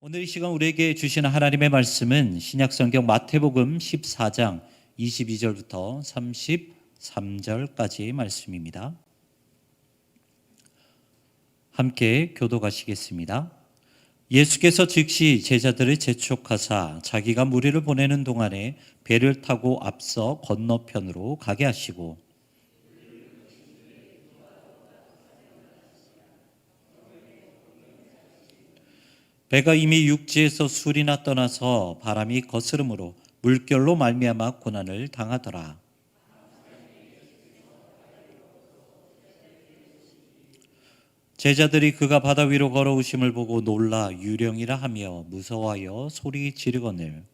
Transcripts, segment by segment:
오늘 이 시간 우리에게 주시는 하나님의 말씀은 신약성경 마태복음 14장 22절부터 33절까지의 말씀입니다. 함께 교독하시겠습니다. 예수께서 즉시 제자들을 재촉하사 자기가 무리를 보내는 동안에 배를 타고 앞서 건너편으로 가게 하시고 배가 이미 육지에서 술이나 떠나서 바람이 거스름으로 물결로 말미암아 고난을 당하더라. 제자들이 그가 바다 위로 걸어오심을 보고 놀라 유령이라 하며 무서워하여 소리 지르거늘.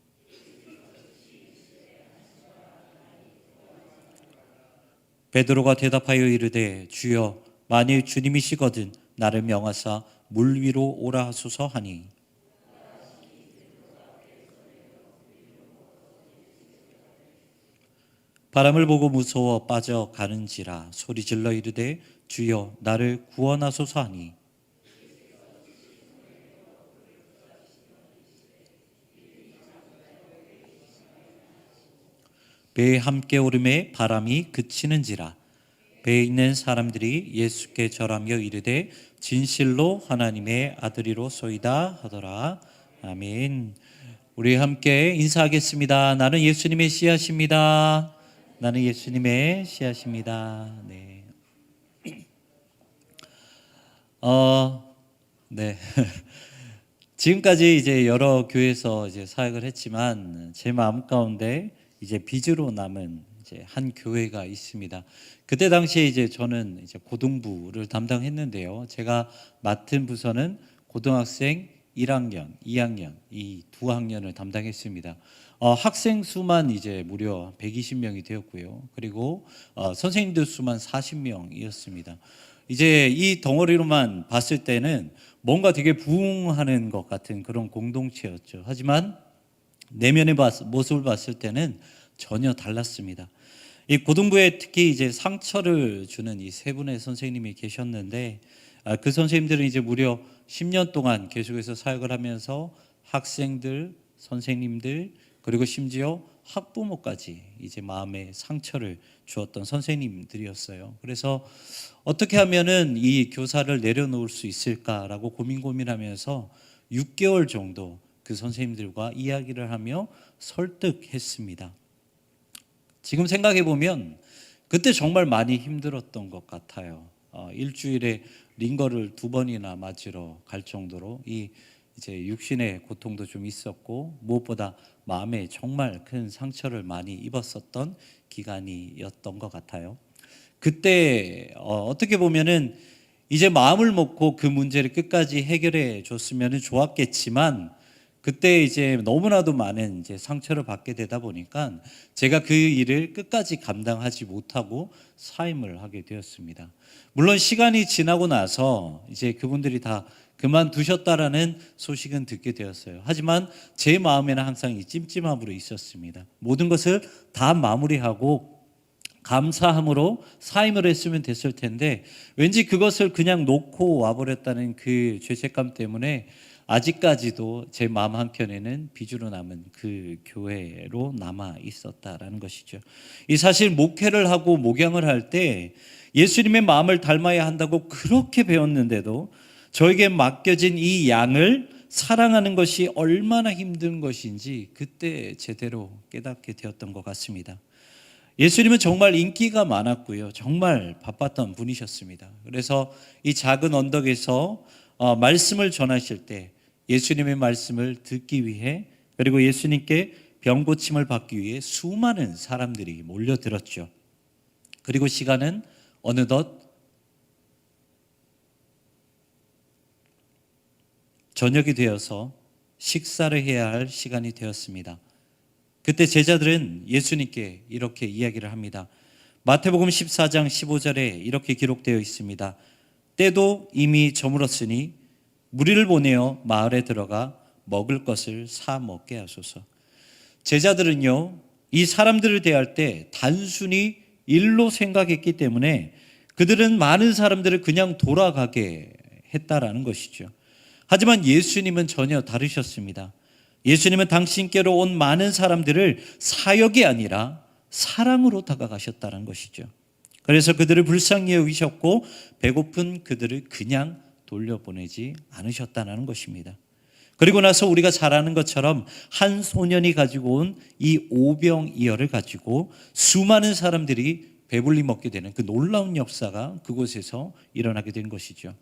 베드로가 대답하여 이르되 주여 만일 주님이시거든 나를 명하사 물 위로 오라 하소서 하니 바람을 보고 무서워 빠져가는지라 소리질러 이르되 주여 나를 구원하소서 하니 배에 함께 오름에 바람이 그치는지라 배에 있는 사람들이 예수께 절하며 이르되 진실로 하나님의 아들이로소이다 하더라. 아멘. 우리 함께 인사하겠습니다. 나는 예수님의 씨앗입니다. 나는 예수님의 씨앗입니다. 네. 네. 지금까지 이제 여러 교회에서 이제 사역을 했지만 제 마음 가운데 이제 빚으로 남은 이제 한 교회가 있습니다. 그때 당시에 이제 저는 이제 고등부를 담당했는데요. 제가 맡은 부서는 고등학생 1학년, 2학년 이 두 학년을 담당했습니다. 학생 수만 이제 무려 120명이 되었고요. 그리고 선생님들 수만 40명이었습니다. 이제 이 덩어리로만 봤을 때는 뭔가 되게 부흥하는 것 같은 그런 공동체였죠. 하지만 내면의 모습을 봤을 때는 전혀 달랐습니다. 이 고등부에 특히 이제 상처를 주는 이 세 분의 선생님이 계셨는데 그 선생님들은 이제 무려 10년 동안 계속해서 사역을 하면서 학생들, 선생님들 그리고 심지어 학부모까지 이제 마음에 상처를 주었던 선생님들이었어요. 그래서 어떻게 하면은 이 교사를 내려놓을 수 있을까라고 고민하면서 6개월 정도 그 선생님들과 이야기를 하며 설득했습니다. 지금 생각해 보면 그때 정말 많이 힘들었던 것 같아요. 일주일에 링거를 2번이나 맞으러 갈 정도로 이제 육신의 고통도 좀 있었고 무엇보다 마음에 정말 큰 상처를 많이 입었었던 기간이었던 것 같아요. 그때 어떻게 보면은 이제 마음을 먹고 그 문제를 끝까지 해결해 줬으면 좋았겠지만 그때 이제 너무나도 많은 이제 상처를 받게 되다 보니까 제가 그 일을 끝까지 감당하지 못하고 사임을 하게 되었습니다. 물론 시간이 지나고 나서 이제 그분들이 다 그만두셨다라는 소식은 듣게 되었어요. 하지만 제 마음에는 항상 이 찜찜함으로 있었습니다. 모든 것을 다 마무리하고 감사함으로 사임을 했으면 됐을 텐데 왠지 그것을 그냥 놓고 와버렸다는 그 죄책감 때문에 아직까지도 제 마음 한켠에는 빚으로 남은 그 교회로 남아 있었다라는 것이죠. 이 사실 목회를 하고 목양을 할 때 예수님의 마음을 닮아야 한다고 그렇게 배웠는데도 저에게 맡겨진 이 양을 사랑하는 것이 얼마나 힘든 것인지 그때 제대로 깨닫게 되었던 것 같습니다. 예수님은 정말 인기가 많았고요. 정말 바빴던 분이셨습니다. 그래서 이 작은 언덕에서 말씀을 전하실 때 예수님의 말씀을 듣기 위해 그리고 예수님께 병 고침을 받기 위해 수많은 사람들이 몰려들었죠. 그리고 시간은 어느덧 저녁이 되어서 식사를 해야 할 시간이 되었습니다. 그때 제자들은 예수님께 이렇게 이야기를 합니다. 마태복음 14장 15절에 이렇게 기록되어 있습니다. 때도 이미 저물었으니 무리를 보내어 마을에 들어가 먹을 것을 사 먹게 하소서. 제자들은요, 이 사람들을 대할 때 단순히 일로 생각했기 때문에 그들은 많은 사람들을 그냥 돌아가게 했다라는 것이죠. 하지만 예수님은 전혀 다르셨습니다. 예수님은 당신께로 온 많은 사람들을 사역이 아니라 사랑으로 다가가셨다는 것이죠. 그래서 그들을 불쌍히 여기셨고 배고픈 그들을 그냥 돌려보내지 않으셨다는 것입니다. 그리고 나서 우리가 잘 아는 것처럼 한 소년이 가지고 온 이 오병이어를 가지고 수많은 사람들이 배불리 먹게 되는 그 놀라운 역사가 그곳에서 일어나게 된 것이죠.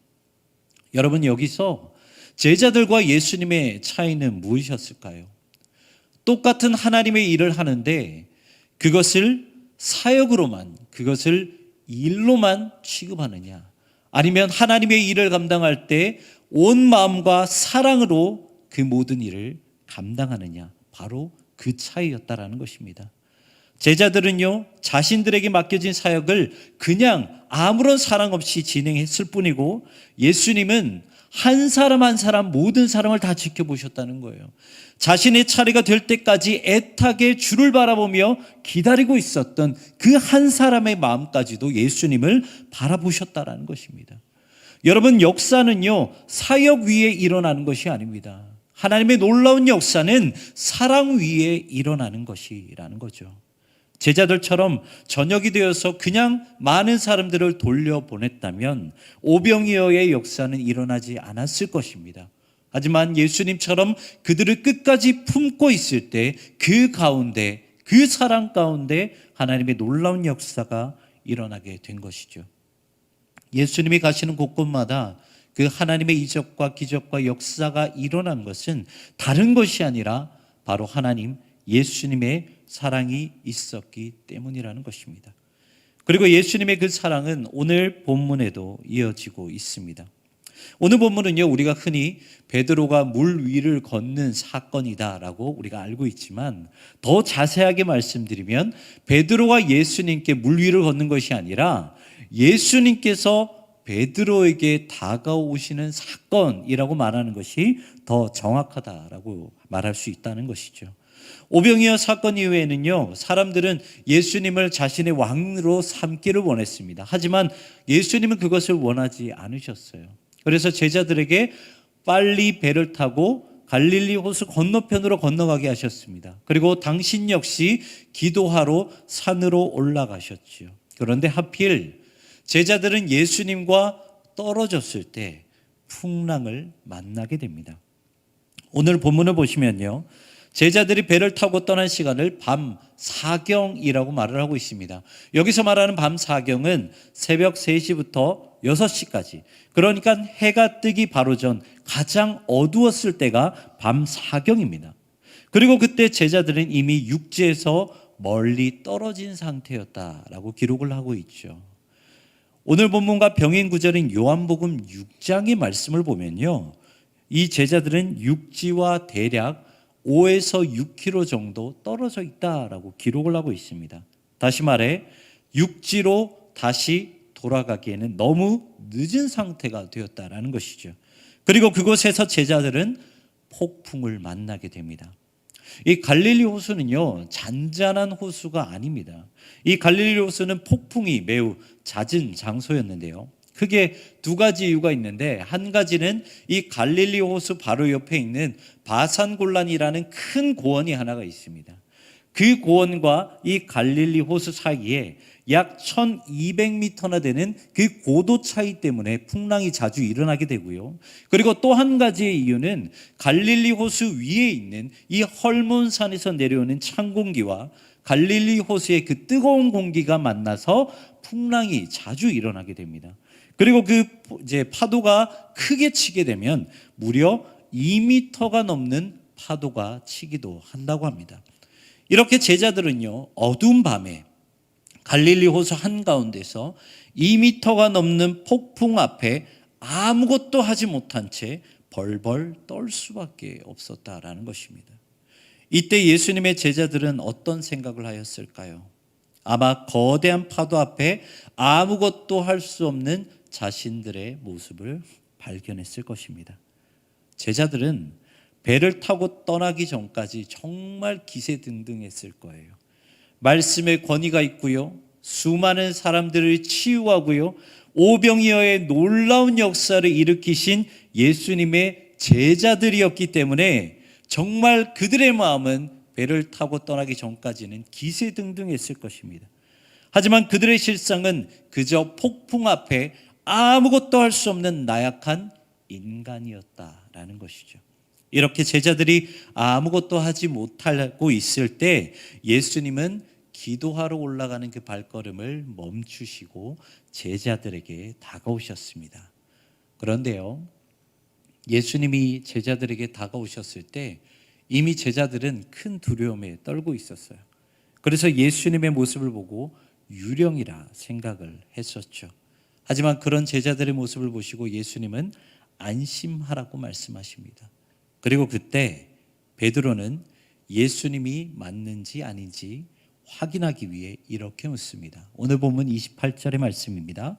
여러분, 여기서 제자들과 예수님의 차이는 무엇이었을까요? 똑같은 하나님의 일을 하는데 그것을 사역으로만, 그것을 일로만 취급하느냐, 아니면 하나님의 일을 감당할 때 온 마음과 사랑으로 그 모든 일을 감당하느냐, 바로 그 차이였다라는 것입니다. 제자들은요, 자신들에게 맡겨진 사역을 그냥 아무런 사랑 없이 진행했을 뿐이고, 예수님은 한 사람 한 사람 모든 사람을 다 지켜보셨다는 거예요. 자신의 차례가 될 때까지 애타게 주를 바라보며 기다리고 있었던 그 한 사람의 마음까지도 예수님을 바라보셨다라는 것입니다. 여러분, 역사는요, 사역 위에 일어나는 것이 아닙니다. 하나님의 놀라운 역사는 사랑 위에 일어나는 것이라는 거죠. 제자들처럼 저녁이 되어서 그냥 많은 사람들을 돌려보냈다면 오병이어의 역사는 일어나지 않았을 것입니다. 하지만 예수님처럼 그들을 끝까지 품고 있을 때 그 가운데, 그 사랑 가운데 하나님의 놀라운 역사가 일어나게 된 것이죠. 예수님이 가시는 곳곳마다 그 하나님의 이적과 기적과 역사가 일어난 것은 다른 것이 아니라 바로 하나님, 예수님의 사랑이 있었기 때문이라는 것입니다. 그리고 예수님의 그 사랑은 오늘 본문에도 이어지고 있습니다. 오늘 본문은요, 우리가 흔히 베드로가 물 위를 걷는 사건이다라고 우리가 알고 있지만, 더 자세하게 말씀드리면 베드로가 예수님께 물 위를 걷는 것이 아니라 예수님께서 베드로에게 다가오시는 사건이라고 말하는 것이 더 정확하다라고 말할 수 있다는 것이죠. 오병이어 사건 이후에는요, 사람들은 예수님을 자신의 왕으로 삼기를 원했습니다. 하지만 예수님은 그것을 원하지 않으셨어요. 그래서 제자들에게 빨리 배를 타고 갈릴리 호수 건너편으로 건너가게 하셨습니다. 그리고 당신 역시 기도하러 산으로 올라가셨지요. 그런데 하필 제자들은 예수님과 떨어졌을 때 풍랑을 만나게 됩니다. 오늘 본문을 보시면요, 제자들이 배를 타고 떠난 시간을 밤 사경이라고 말을 하고 있습니다. 여기서 말하는 밤 사경은 새벽 3시부터 6시까지, 그러니까 해가 뜨기 바로 전 가장 어두웠을 때가 밤 사경입니다. 그리고 그때 제자들은 이미 육지에서 멀리 떨어진 상태였다라고 기록을 하고 있죠. 오늘 본문과 병행 구절인 요한복음 6장의 말씀을 보면요, 이 제자들은 육지와 대략 5에서 6km 정도 떨어져 있다라고 기록을 하고 있습니다. 다시 말해 육지로 다시 돌아가기에는 너무 늦은 상태가 되었다라는 것이죠. 그리고 그곳에서 제자들은 폭풍을 만나게 됩니다. 이 갈릴리 호수는요, 잔잔한 호수가 아닙니다. 이 갈릴리 호수는 폭풍이 매우 잦은 장소였는데요, 크게 두 가지 이유가 있는데, 한 가지는 이 갈릴리 호수 바로 옆에 있는 바산골란이라는 큰 고원이 하나가 있습니다. 그 고원과 이 갈릴리 호수 사이에 약 1200m나 되는 그 고도 차이 때문에 풍랑이 자주 일어나게 되고요. 그리고 또 한 가지의 이유는 갈릴리 호수 위에 있는 이 헐몬산에서 내려오는 찬 공기와 갈릴리 호수의 그 뜨거운 공기가 만나서 풍랑이 자주 일어나게 됩니다. 그리고 그 이제 파도가 크게 치게 되면 무려 2m가 넘는 파도가 치기도 한다고 합니다. 이렇게 제자들은요, 어두운 밤에 갈릴리 호수 한가운데서 2m가 넘는 폭풍 앞에 아무것도 하지 못한 채 벌벌 떨 수밖에 없었다라는 것입니다. 이때 예수님의 제자들은 어떤 생각을 하였을까요? 아마 거대한 파도 앞에 아무것도 할 수 없는 자신들의 모습을 발견했을 것입니다. 제자들은 배를 타고 떠나기 전까지 정말 기세등등했을 거예요. 말씀의 권위가 있고요, 수많은 사람들을 치유하고요, 오병이어의 놀라운 역사를 일으키신 예수님의 제자들이었기 때문에 정말 그들의 마음은 배를 타고 떠나기 전까지는 기세등등했을 것입니다. 하지만 그들의 실상은 그저 폭풍 앞에 아무것도 할 수 없는 나약한 인간이었다라는 것이죠. 이렇게 제자들이 아무것도 하지 못하고 있을 때 예수님은 기도하러 올라가는 그 발걸음을 멈추시고 제자들에게 다가오셨습니다. 그런데요, 예수님이 제자들에게 다가오셨을 때 이미 제자들은 큰 두려움에 떨고 있었어요. 그래서 예수님의 모습을 보고 유령이라 생각을 했었죠. 하지만 그런 제자들의 모습을 보시고 예수님은 안심하라고 말씀하십니다. 그리고 그때 베드로는 예수님이 맞는지 아닌지 확인하기 위해 이렇게 묻습니다. 오늘 본문 28절의 말씀입니다.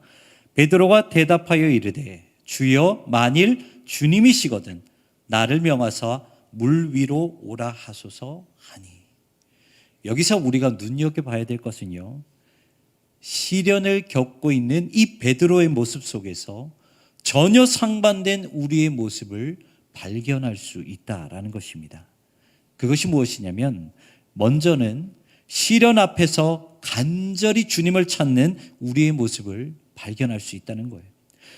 베드로가 대답하여 이르되 주여 만일 주님이시거든 나를 명하사 물 위로 오라 하소서 하니. 여기서 우리가 눈여겨봐야 될 것은요, 시련을 겪고 있는 이 베드로의 모습 속에서 전혀 상반된 우리의 모습을 발견할 수 있다라는 것입니다. 그것이 무엇이냐면 먼저는 시련 앞에서 간절히 주님을 찾는 우리의 모습을 발견할 수 있다는 거예요.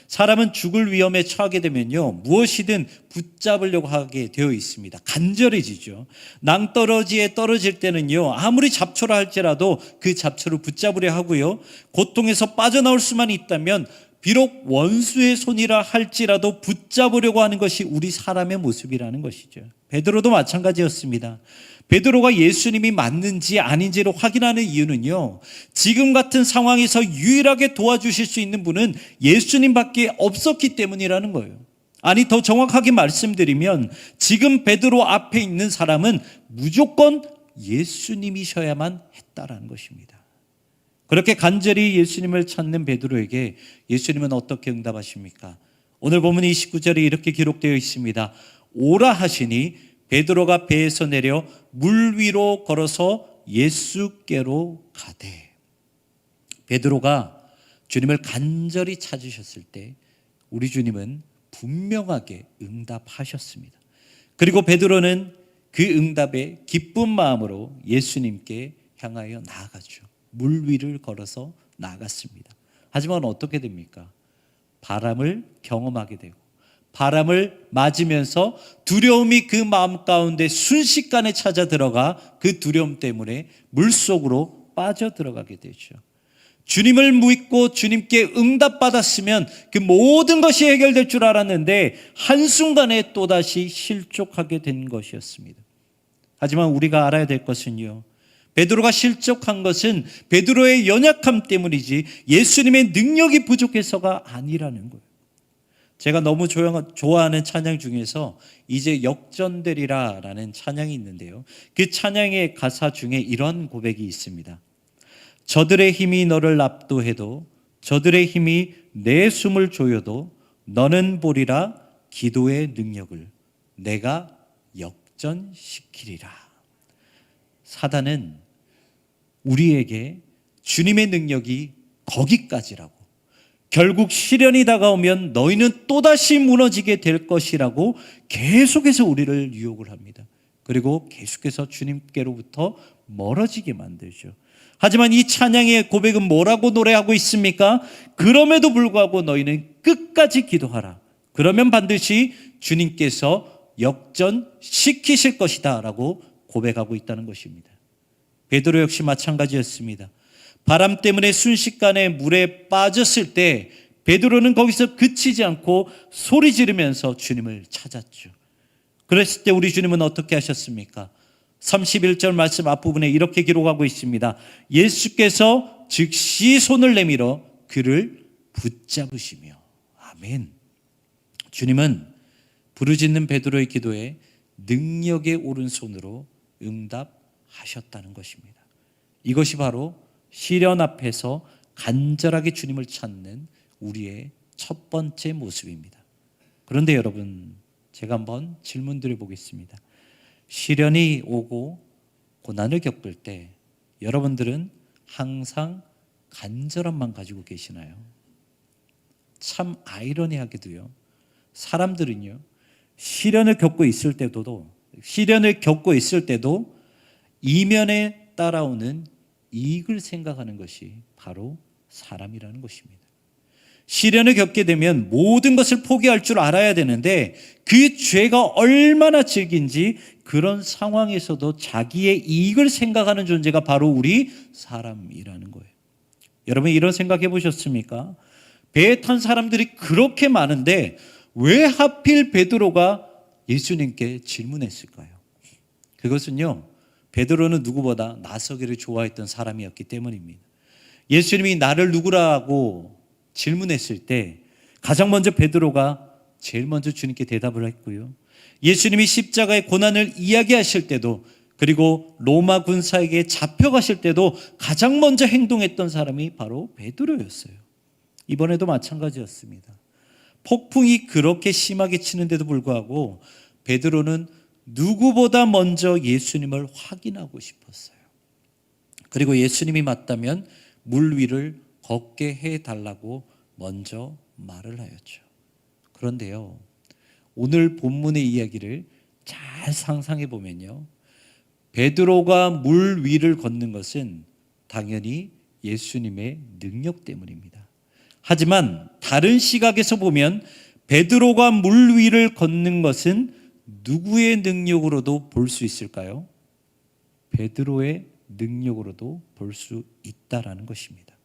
사람은 죽을 위험에 처하게 되면요, 무엇이든 붙잡으려고 하게 되어 있습니다. 간절해지죠. 낭떠러지에 떨어질 때는요, 아무리 잡초라 할지라도 그 잡초를 붙잡으려 하고요, 고통에서 빠져나올 수만 있다면 비록 원수의 손이라 할지라도 붙잡으려고 하는 것이 우리 사람의 모습이라는 것이죠. 베드로도 마찬가지였습니다. 베드로가 예수님이 맞는지 아닌지를 확인하는 이유는요, 지금 같은 상황에서 유일하게 도와주실 수 있는 분은 예수님밖에 없었기 때문이라는 거예요. 아니, 더 정확하게 말씀드리면 지금 베드로 앞에 있는 사람은 무조건 예수님이셔야만 했다라는 것입니다. 그렇게 간절히 예수님을 찾는 베드로에게 예수님은 어떻게 응답하십니까? 오늘 본문 29절에 이렇게 기록되어 있습니다. 오라 하시니 베드로가 배에서 내려 물 위로 걸어서 예수께로 가되. 베드로가 주님을 간절히 찾으셨을 때 우리 주님은 분명하게 응답하셨습니다. 그리고 베드로는 그 응답에 기쁜 마음으로 예수님께 향하여 나아갔죠. 물 위를 걸어서 나아갔습니다. 하지만 어떻게 됩니까? 바람을 경험하게 되고 바람을 맞으면서 두려움이 그 마음 가운데 순식간에 찾아 들어가 그 두려움 때문에 물속으로 빠져 들어가게 되죠. 주님을 믿고 주님께 응답받았으면 그 모든 것이 해결될 줄 알았는데 한순간에 또다시 실족하게 된 것이었습니다. 하지만 우리가 알아야 될 것은요, 베드로가 실족한 것은 베드로의 연약함 때문이지 예수님의 능력이 부족해서가 아니라는 거예요. 제가 너무 좋아하는 찬양 중에서 이제 역전되리라 라는 찬양이 있는데요, 그 찬양의 가사 중에 이런 고백이 있습니다. 저들의 힘이 너를 압도해도 저들의 힘이 내 숨을 조여도 너는 보리라 기도의 능력을 내가 역전시키리라. 사단은 우리에게 주님의 능력이 거기까지라고, 결국 시련이 다가오면 너희는 또다시 무너지게 될 것이라고 계속해서 우리를 유혹을 합니다. 그리고 계속해서 주님께로부터 멀어지게 만들죠. 하지만 이 찬양의 고백은 뭐라고 노래하고 있습니까? 그럼에도 불구하고 너희는 끝까지 기도하라. 그러면 반드시 주님께서 역전시키실 것이다 라고 고백하고 있다는 것입니다. 베드로 역시 마찬가지였습니다. 바람 때문에 순식간에 물에 빠졌을 때 베드로는 거기서 그치지 않고 소리 지르면서 주님을 찾았죠. 그랬을 때 우리 주님은 어떻게 하셨습니까? 31절 말씀 앞부분에 이렇게 기록하고 있습니다. 예수께서 즉시 손을 내밀어 그를 붙잡으시며. 아멘. 주님은 부르짖는 베드로의 기도에 능력의 오른손으로 응답하셨다는 것입니다. 이것이 바로 시련 앞에서 간절하게 주님을 찾는 우리의 첫 번째 모습입니다. 그런데 여러분, 제가 한번 질문 드려보겠습니다. 시련이 오고 고난을 겪을 때 여러분들은 항상 간절함만 가지고 계시나요? 참 아이러니하게도요, 사람들은요, 시련을 겪고 있을 때도 이면에 따라오는 이익을 생각하는 것이 바로 사람이라는 것입니다. 시련을 겪게 되면 모든 것을 포기할 줄 알아야 되는데 그 죄가 얼마나 질긴지 그런 상황에서도 자기의 이익을 생각하는 존재가 바로 우리 사람이라는 거예요. 여러분 이런 생각해 보셨습니까? 배에 탄 사람들이 그렇게 많은데 왜 하필 베드로가 예수님께 질문했을까요? 그것은요, 베드로는 누구보다 나서기를 좋아했던 사람이었기 때문입니다. 예수님이 나를 누구라고 질문했을 때 가장 먼저 베드로가 제일 먼저 주님께 대답을 했고요. 예수님이 십자가의 고난을 이야기하실 때도, 그리고 로마 군사에게 잡혀가실 때도 가장 먼저 행동했던 사람이 바로 베드로였어요. 이번에도 마찬가지였습니다. 폭풍이 그렇게 심하게 치는데도 불구하고 베드로는 누구보다 먼저 예수님을 확인하고 싶었어요. 그리고 예수님이 맞다면 물 위를 걷게 해달라고 먼저 말을 하였죠. 그런데요, 오늘 본문의 이야기를 잘 상상해 보면요, 베드로가 물 위를 걷는 것은 당연히 예수님의 능력 때문입니다. 하지만 다른 시각에서 보면 베드로가 물 위를 걷는 것은 누구의 능력으로도 볼 수 있을까요? 베드로의 능력으로도 볼 수 있다라는 것입니다.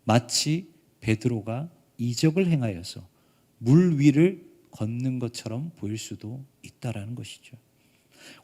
마치 베드로가 이적을 행하여서 물 위를 걷는 것처럼 보일 수도 있다라는 것이죠.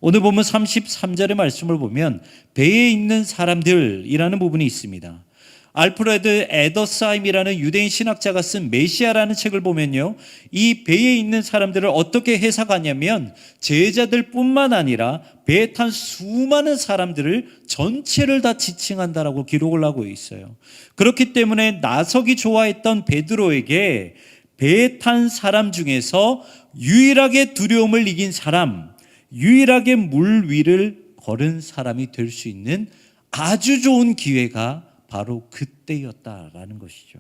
오늘 보면 33절의 말씀을 보면 배에 있는 사람들이라는 부분이 있습니다. 알프레드 에더사임이라는 유대인 신학자가 쓴 메시아라는 책을 보면요, 이 배에 있는 사람들을 어떻게 해석하냐면 제자들 뿐만 아니라 배에 탄 수많은 사람들을 전체를 다 지칭한다라고 기록을 하고 있어요. 그렇기 때문에 나서기 좋아했던 베드로에게 배에 탄 사람 중에서 유일하게 두려움을 이긴 사람, 유일하게 물 위를 걸은 사람이 될 수 있는 아주 좋은 기회가 바로 그때였다라는 것이죠.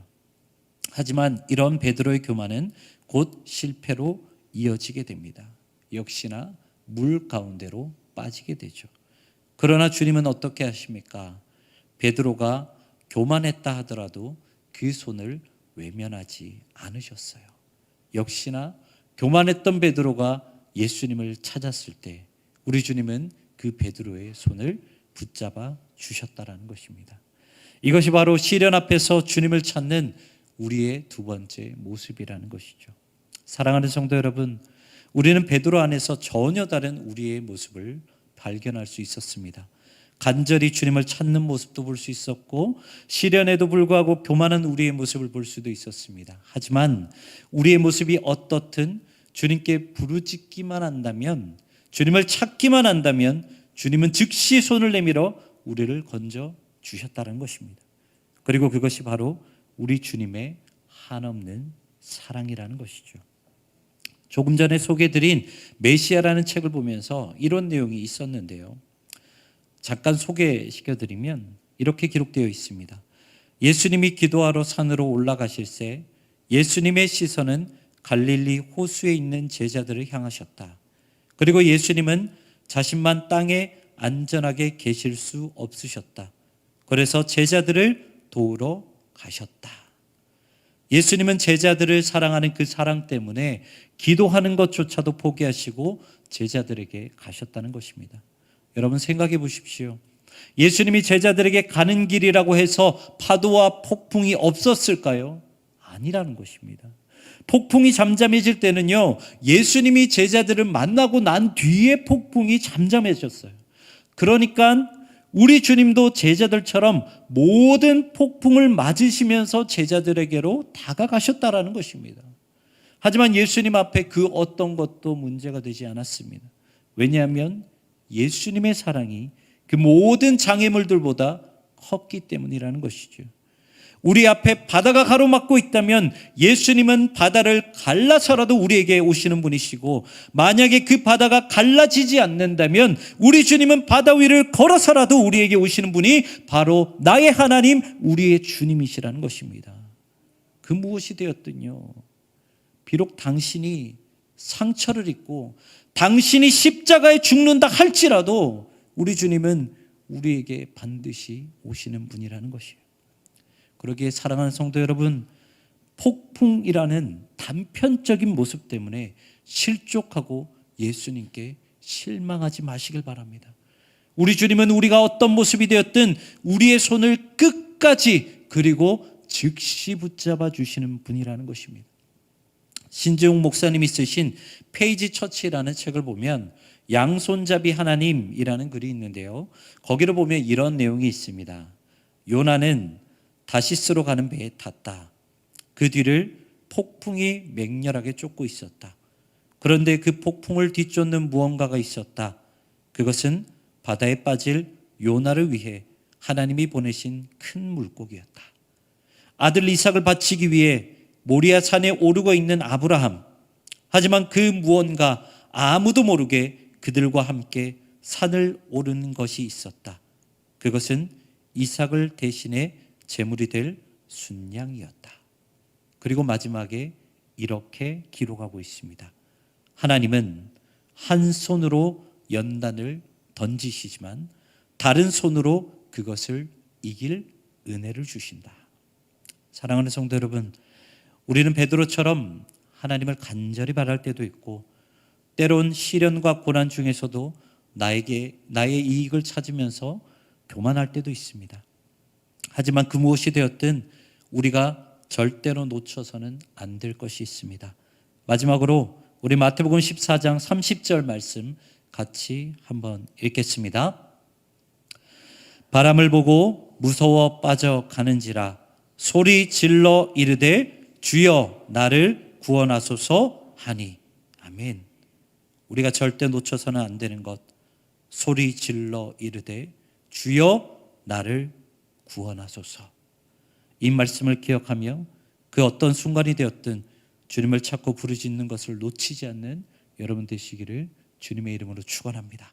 하지만 이런 베드로의 교만은 곧 실패로 이어지게 됩니다. 역시나 물 가운데로 빠지게 되죠. 그러나 주님은 어떻게 하십니까? 베드로가 교만했다 하더라도 그 손을 외면하지 않으셨어요. 역시나 교만했던 베드로가 예수님을 찾았을 때 우리 주님은 그 베드로의 손을 붙잡아 주셨다라는 것입니다. 이것이 바로 시련 앞에서 주님을 찾는 우리의 두 번째 모습이라는 것이죠. 사랑하는 성도 여러분, 우리는 베드로 안에서 전혀 다른 우리의 모습을 발견할 수 있었습니다. 간절히 주님을 찾는 모습도 볼 수 있었고 시련에도 불구하고 교만한 우리의 모습을 볼 수도 있었습니다. 하지만 우리의 모습이 어떻든 주님께 부르짖기만 한다면, 주님을 찾기만 한다면 주님은 즉시 손을 내밀어 우리를 건져 주셨다는 것입니다. 그리고 그것이 바로 우리 주님의 한없는 사랑이라는 것이죠. 조금 전에 소개해드린 메시아라는 책을 보면서 이런 내용이 있었는데요, 잠깐 소개시켜드리면 이렇게 기록되어 있습니다. 예수님이 기도하러 산으로 올라가실새 예수님의 시선은 갈릴리 호수에 있는 제자들을 향하셨다. 그리고 예수님은 자신만 땅에 안전하게 계실 수 없으셨다. 그래서 제자들을 도우러 가셨다. 예수님은 제자들을 사랑하는 그 사랑 때문에 기도하는 것조차도 포기하시고 제자들에게 가셨다는 것입니다. 여러분 생각해 보십시오. 예수님이 제자들에게 가는 길이라고 해서 파도와 폭풍이 없었을까요? 아니라는 것입니다. 폭풍이 잠잠해질 때는요, 예수님이 제자들을 만나고 난 뒤에 폭풍이 잠잠해졌어요. 그러니까 우리 주님도 제자들처럼 모든 폭풍을 맞으시면서 제자들에게로 다가가셨다라는 것입니다. 하지만 예수님 앞에 그 어떤 것도 문제가 되지 않았습니다. 왜냐하면 예수님의 사랑이 그 모든 장애물들보다 컸기 때문이라는 것이죠. 우리 앞에 바다가 가로막고 있다면 예수님은 바다를 갈라서라도 우리에게 오시는 분이시고, 만약에 그 바다가 갈라지지 않는다면 우리 주님은 바다 위를 걸어서라도 우리에게 오시는 분이 바로 나의 하나님, 우리의 주님이시라는 것입니다. 그 무엇이 되었든요, 비록 당신이 상처를 입고 당신이 십자가에 죽는다 할지라도 우리 주님은 우리에게 반드시 오시는 분이라는 것이에요. 그러기에 사랑하는 성도 여러분, 폭풍이라는 단편적인 모습 때문에 실족하고 예수님께 실망하지 마시길 바랍니다. 우리 주님은 우리가 어떤 모습이 되었든 우리의 손을 끝까지 그리고 즉시 붙잡아 주시는 분이라는 것입니다. 신재용 목사님이 쓰신 페이지 처치라는 책을 보면 양손잡이 하나님이라는 글이 있는데요, 거기를 보면 이런 내용이 있습니다. 요나는 다시스로 가는 배에 탔다. 그 뒤를 폭풍이 맹렬하게 쫓고 있었다. 그런데 그 폭풍을 뒤쫓는 무언가가 있었다. 그것은 바다에 빠질 요나를 위해 하나님이 보내신 큰 물고기였다. 아들 이삭을 바치기 위해 모리아 산에 오르고 있는 아브라함. 하지만 그 무언가 아무도 모르게 그들과 함께 산을 오르는 것이 있었다. 그것은 이삭을 대신해 제물이 될 순양이었다. 그리고 마지막에 이렇게 기록하고 있습니다. 하나님은 한 손으로 연단을 던지시지만 다른 손으로 그것을 이길 은혜를 주신다. 사랑하는 성도 여러분, 우리는 베드로처럼 하나님을 간절히 바랄 때도 있고 때론 시련과 고난 중에서도 나의 이익을 찾으면서 교만할 때도 있습니다. 하지만 그 무엇이 되었든 우리가 절대로 놓쳐서는 안 될 것이 있습니다. 마지막으로 우리 마태복음 14장 30절 말씀 같이 한번 읽겠습니다. 바람을 보고 무서워 빠져가는지라 소리 질러 이르되 주여 나를 구원하소서 하니. 아멘. 우리가 절대 놓쳐서는 안 되는 것, 소리 질러 이르되 주여 나를 구원하소서. 이 말씀을 기억하며 그 어떤 순간이 되었든 주님을 찾고 부르짖는 것을 놓치지 않는 여러분 되시기를 주님의 이름으로 축원합니다.